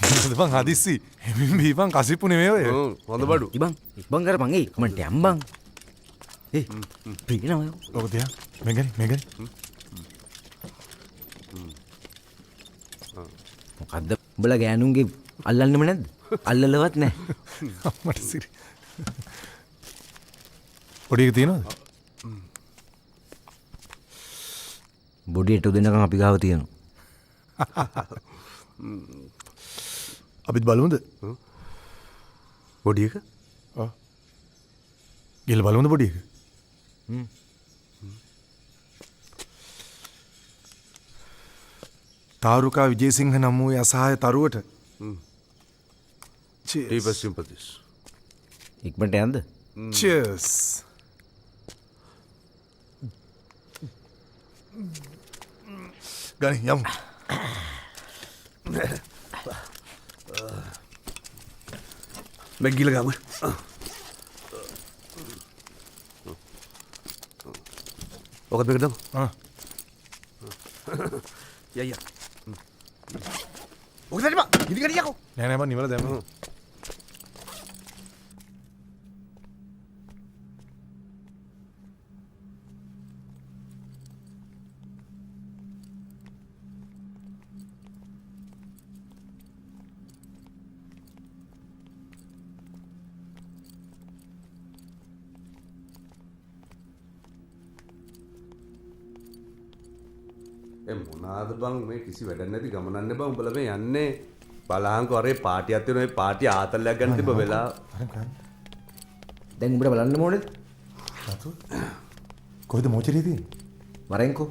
මොකද බං හදිස්සි එමින් බීපන් කසිප්පු නෙමෙයි ඔය. හොඳ බඩු. ඉබං කරපන් ඒ කමෙන්ට් යම්බං. ප්‍රීණ ඔය. ඔක තියා මෙගනි. මොකද්ද උඹලා ගෑනුන්ගේ අල්ලන්නෙම නැද්ද? අල්ලලවත් නැහැ. අම්මට සිරි. පොඩි එක තියෙනවද? බොඩියට දෙනකම් අපි ගාව තියෙනවා. අපිත් බලමුද? බොඩි එක? ඔව්. ගිහලා බලමුද පොඩි එක? තාරුකා විජේසිංහ නම් වූ අසහාය තරුවට Deepest sympathies. ඉක්මනට යන්න. cheers. ගනි යමු. මැග්ගිල ගම. ඔකත් මේකට දාමු. යයියා. ඔක දැරිම. ඉදි ගනියකෝ. නෑ මම නිවල දැම්මා. මොනාද බං මේ කිසි වැඩක් නැති ගමනන්නේ බං උඹලා මේ යන්නේ බලහන්කෝ අරේ පාටියක් තියෙන ඔය පාටිය ආතල්ලයක් ගන්න තිබ්බ වෙලාව දැන් උඹට බලන්න ඕනේද? කොහෙද මොචරේ තියෙන්නේ? වරෙන්කෝ.